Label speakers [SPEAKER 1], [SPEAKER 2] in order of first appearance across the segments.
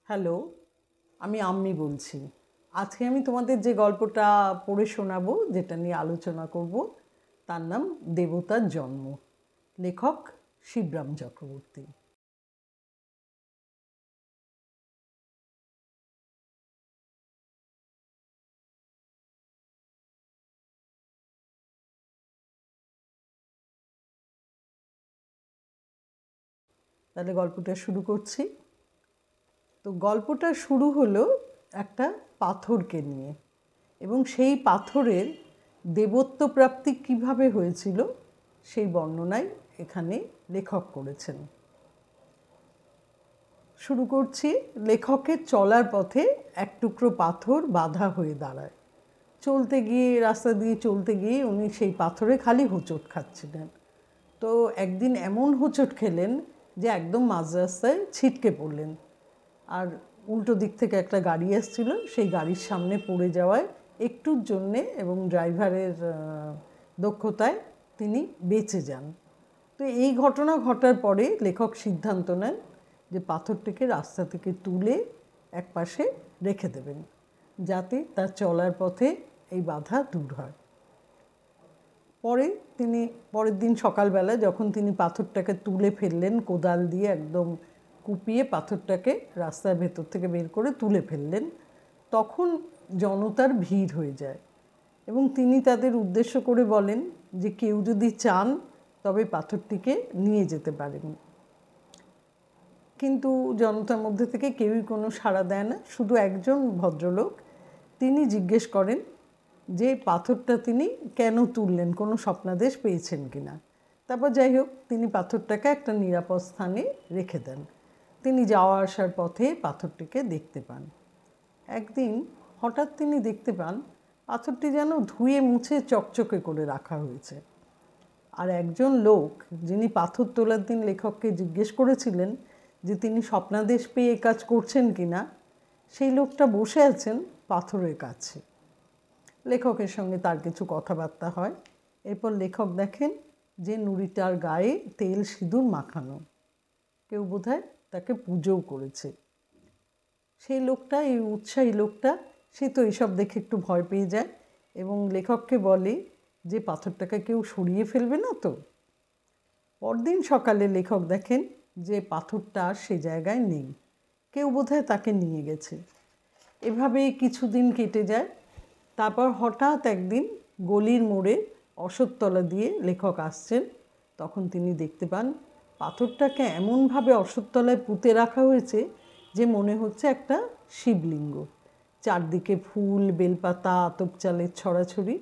[SPEAKER 1] Hello, আমি আম্মি বলছি। আজকে আমি তোমাদের যে গল্পটা পড়ে শোনাবো, যেটা নিয়ে আলোচনা করব, তার নাম দেবতার জন্ম। লেখক শিবরাম চক্রবর্তী। তাহলে গল্পটা শুরু করছি। তো গল্পটা শুরু হলো একটা পাথরকে নিয়ে, এবং সেই পাথরের দেবত্ব প্রাপ্তি কীভাবে হয়েছিল সেই বর্ণনাই এখানে লেখক করেছেন। শুরু করছি। লেখকের চলার পথে এক টুকরো পাথর বাধা হয়ে দাঁড়ায়। চলতে গিয়ে, রাস্তা দিয়ে চলতে গিয়ে উনি সেই পাথরে খালি হোঁচট খাচ্ছিলেন। তো একদিন এমন হোঁচট খেলেন যে একদম মাঝ রাস্তায় ছিটকে পড়লেন। আর উল্টো দিক থেকে একটা গাড়ি আসছিল, সেই গাড়ির সামনে পড়ে যাওয়ায় একটুর জন্যে এবং ড্রাইভারের দক্ষতায় তিনি বেঁচে যান। তো এই ঘটনা ঘটার পরে লেখক সিদ্ধান্ত নেন যে পাথরটিকে রাস্তা থেকে তুলে একপাশে রেখে দেবেন, যাতে তার চলার পথে এই বাধা দূর হয়। পরের দিন সকালবেলা যখন তিনি পাথরটাকে তুলে ফেললেন, কোদাল দিয়ে একদম কুপিয়ে পাথরটাকে রাস্তার ভেতর থেকে বের করে তুলে ফেললেন, তখন জনতার ভিড় হয়ে যায় এবং তিনি তাদের উদ্দেশ্য করে বলেন যে কেউ যদি চান তবে পাথরটিকে নিয়ে যেতে পারেন। কিন্তু জনতার মধ্যে থেকে কেউই কোনো সাড়া দেয় না। শুধু একজন ভদ্রলোক, তিনি জিজ্ঞেস করেন যে পাথরটা তিনি কেন তুললেন, কোনো স্বপ্নাদেশ পেয়েছেন কিনা। তারপর যাই হোক, তিনি পাথরটাকে একটা নিরাপদ স্থানে রেখে দেন। তিনি যাওয়া আসার পথে পাথরটিকে দেখতে পান। একদিন হঠাৎ তিনি দেখতে পান পাথরটি যেন ধুয়ে মুছে চকচকে করে রাখা হয়েছে। আর একজন লোক, যিনি পাথর তোলার দিন লেখককে জিজ্ঞেস করেছিলেন যে তিনি স্বপ্নাদেশ পেয়ে কাজ করছেন কিনা, সেই লোকটা বসে আছেন পাথরের কাছে। লেখকের সঙ্গে তার কিছু কথাবার্তা হয়। এরপর লেখক দেখেন যে নুড়িটার গায়ে তেল সিঁদুর মাখানো। কেউ বোধহয় তাকে পুজোও করেছে। সেই লোকটা, এই উৎসাহী লোকটা, সে তো এইসব দেখে একটু ভয় পেয়ে যায় এবং লেখককে বলে যে পাথরটাকে কেউ সরিয়ে ফেলবে না তো। পরদিন সকালে লেখক দেখেন যে পাথরটা আর সে জায়গায় নেই, কেউ বোধহয় তাকে নিয়ে গেছে। এভাবেই কিছুদিন কেটে যায়। তারপর হঠাৎ একদিন গলির মোড়ে অশোকতলা দিয়ে লেখক আসছেন, তখন তিনি দেখতে পান পাথরটাকে এমনভাবে অশোকতলায় পুঁতে রাখা হয়েছে যে মনে হচ্ছে একটা শিবলিঙ্গ। চারদিকে ফুল, বেলপাতা, আতপ চালের ছড়াছড়ি।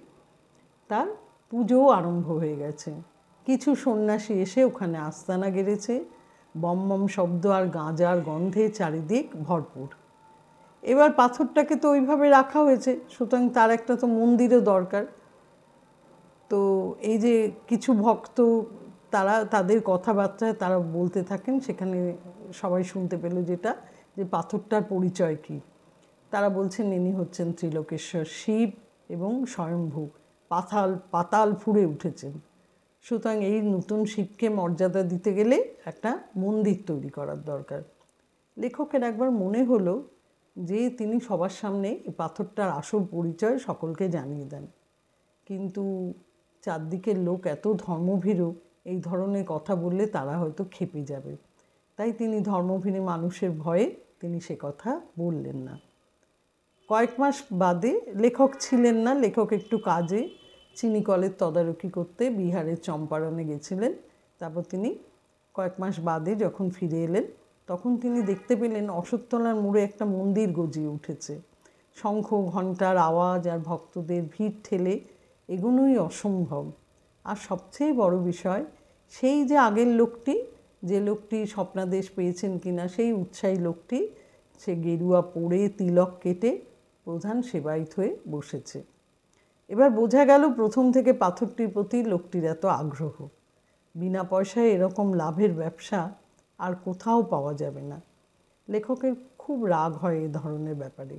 [SPEAKER 1] তার পুজোও আরম্ভ হয়ে গেছে। কিছু সন্ন্যাসী এসে ওখানে আস্তানা গেড়েছে। বম বম শব্দ আর গাঁজার গন্ধে চারিদিক ভরপুর। এবার পাথরটাকে তো ওইভাবে রাখা হয়েছে, সুতরাং তার একটা তো মন্দিরও দরকার। তো এই যে কিছু ভক্ত, তারা তাদের কথাবার্তায় তারা বলতে থাকেন, সেখানে সবাই শুনতে পেল যেটা, যে পাথরটার পরিচয় কী। তারা বলছেন ইনি হচ্ছেন ত্রিলোকেশ্বর শিব এবং স্বয়ম্ভু, পাতাল ফুঁড়ে উঠেছেন। সুতরাং এই নতুন শিবকে মর্যাদা দিতে গেলে একটা মন্দির তৈরি করার দরকার। লেখকের একবার মনে হলো যে তিনি সবার সামনে এই পাথরটার আসল পরিচয় সকলকে জানিয়ে দেন, কিন্তু চারদিকের লোক এত ধর্মভীরু, এই ধরনের কথা বললে তারা হয়তো ক্ষেপে যাবে। তাই তিনি ধর্মভীরু মানুষের ভয়ে তিনি সে কথা বললেন না। কয়েক মাস বাদে লেখক ছিলেন না, লেখক একটু কাজে চিনিকলের তদারকি করতে বিহারের চম্পারণে গেছিলেন। তারপর তিনি কয়েক মাস বাদে যখন ফিরে এলেন, তখন তিনি দেখতে পেলেন অশোকতলার মোড়ে একটা মন্দির গজিয়ে উঠেছে। শঙ্খ ঘণ্টার আওয়াজ আর ভক্তদের ভিড় ঠেলে এগুলোই অসম্ভব। আর সবচেয়ে বড় বিষয়, সেই যে আগের লোকটি, যে লোকটি স্বপ্নাদেশ পেয়েছেন কিনা, সেই উৎসাহী লোকটি, সে গেরুয়া পরে তিলক কেটে প্রধান সেবায়িত হয়ে বসেছে। এবার বোঝা গেল প্রথম থেকে পাথরটির প্রতি লোকটির এত আগ্রহ। বিনা পয়সায় এরকম লাভের ব্যবসা আর কোথাও পাওয়া যাবে না। লেখকের খুব রাগ হয় এ ধরনের ব্যাপারে।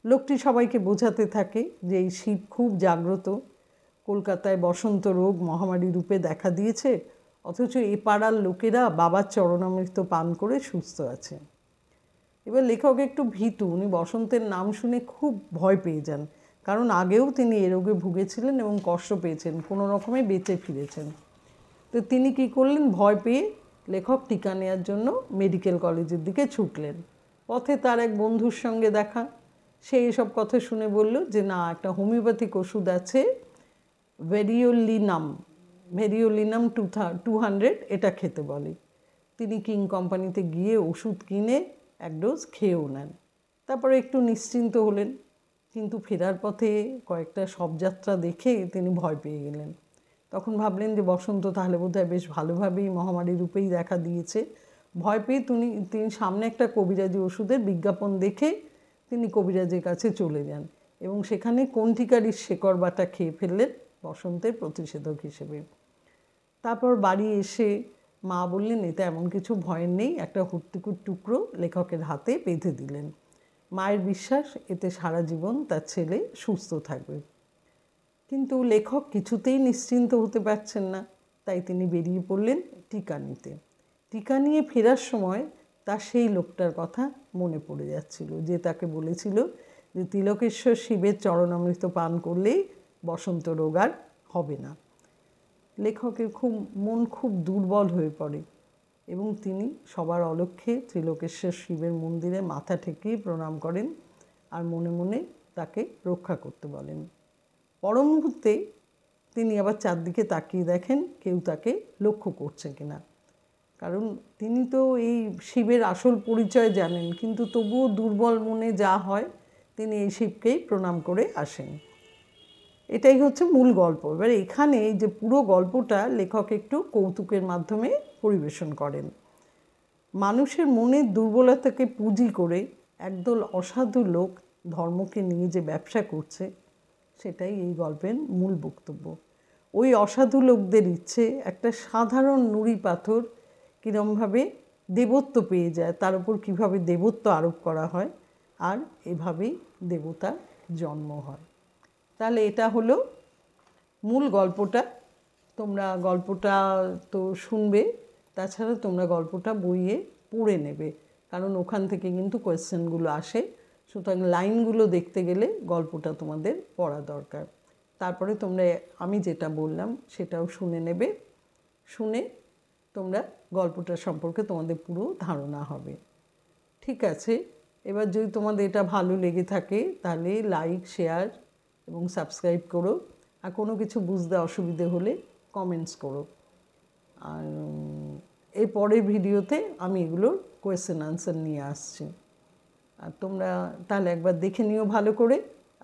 [SPEAKER 1] লোকটি সবাইকে বোঝাতে থাকে যে এই শিব খুব জাগ্রত, কলকাতায় বসন্ত রোগ মহামারী রূপে দেখা দিয়েছে, অথচ এ পাড়ার লোকেরা বাবার চরণামৃত পান করে সুস্থ আছে। এবার লেখক একটু ভীতু, উনি বসন্তের নাম শুনে খুব ভয় পেয়ে যান, কারণ আগেও তিনি এ রোগে ভুগেছিলেন এবং কষ্ট পেয়েছেন, কোনো রকমে বেঁচে ফিরেছেন। তো তিনি কী করলেন, ভয় পেয়ে লেখক টিকা নেওয়ার জন্য মেডিকেল কলেজের দিকে ছুটলেন। পথে তার এক বন্ধুর সঙ্গে দেখা, সে এসব কথা শুনে বলল যে না, একটা হোমিওপ্যাথিক ওষুধ আছে ভেরিওলিনাম 200, এটা খেতে বলে। তিনি কিং কোম্পানিতে গিয়ে ওষুধ কিনে এক ডোজ খেয়েও নেন। তারপরে একটু নিশ্চিন্ত হলেন, কিন্তু ফেরার পথে কয়েকটা শবযাত্রা দেখে তিনি ভয় পেয়ে গেলেন। তখন ভাবলেন যে বসন্ত তাহলে বোধহয় বেশ ভালোভাবেই মহামারী রূপেই দেখা দিয়েছে। ভয় পেয়ে তিনি সামনে একটা কবিরাজি ওষুধের বিজ্ঞাপন দেখে তিনি কবিরাজের কাছে চলে যান এবং সেখানে কণ্ঠিকারির শেকড় বাটা খেয়ে ফেললেন বসন্তের প্রতিষেধক হিসেবে। তারপর বাড়ি এসে মা বললেন এতে এমন কিছু ভয়ের নেই, একটা হুট্টিকুর টুকরো লেখকের হাতে বেঁধে দিলেন। মায়ের বিশ্বাস এতে সারা জীবন তার ছেলে সুস্থ থাকবে। কিন্তু লেখক কিছুতেই নিশ্চিন্ত হতে পারছেন না, তাই তিনি বেরিয়ে পড়লেন টিকা নিতে। টিকা নিয়ে ফেরার সময় তার সেই লোকটার কথা মনে পড়ে যাচ্ছিল, যে তাকে বলেছিল যে তিলকেশ্বর শিবের চরণামৃত পান করলেই বসন্ত রোগ আর হবে না। লেখকের মন খুব দুর্বল হয়ে পড়ে এবং তিনি সবার অলক্ষ্যে ত্রিলোকেশ্বর শিবের মন্দিরে মাথা ঠেকিয়ে প্রণাম করেন আর মনে মনে তাকে রক্ষা করতে বলেন। পর মুহূর্তে তিনি আবার চারদিকে তাকিয়ে দেখেন কেউ তাকে লক্ষ্য করছে কিনা, কারণ তিনি তো এই শিবের আসল পরিচয় জানেন, কিন্তু তবুও দুর্বল মনে যা হয় তিনি এই শিবকেই প্রণাম করে আসেন। এটাই হচ্ছে মূল গল্প। এবার এখানে এই যে পুরো গল্পটা লেখক একটু কৌতুকের মাধ্যমে পরিবেশন করেন। মানুষের মনের দুর্বলতাকে পুঁজি করে একদল অসাধু লোক ধর্মকে নিয়ে যে ব্যবসা করছে, সেটাই এই গল্পের মূল বক্তব্য। ওই অসাধু লোকদের ইচ্ছে একটা সাধারণ নুড়ি পাথর কীরমভাবে দেবত্ব পেয়ে যায়, তার উপর কীভাবে দেবত্ব আরোপ করা হয়, আর এভাবেই দেবতার জন্ম হয়। তাহলে এটা হলো মূল গল্পটা। তোমরা গল্পটা তো শুনবে, তাছাড়া তোমরা গল্পটা বইয়ে পড়ে নেবে, কারণ ওখান থেকে কিন্তু কোয়েশ্চেনগুলো আসে। সুতরাং লাইনগুলো দেখতে গেলে গল্পটা তোমাদের পড়া দরকার। তারপরে তোমরা আমি যেটা বললাম সেটাও শুনে নেবে, শুনে তোমরা গল্পটা সম্পর্কে তোমাদের পুরো ধারণা হবে। ঠিক আছে, এবার যদি তোমাদের এটা ভালো লেগে থাকে তাহলে লাইক, শেয়ার এবং সাবস্ক্রাইব করো। আর কোনো কিছু বুঝতে অসুবিধে হলে কমেন্টস করো। আর এর পরের ভিডিওতে আমি এগুলোর কোয়েশ্চেন আনসার নিয়ে আসছি। আর তোমরা তাহলে একবার দেখে নিও ভালো করে।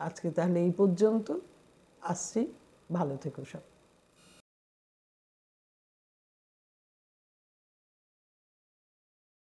[SPEAKER 1] আজকে তাহলে এই পর্যন্ত, আসছি। ভালো থেকো সব।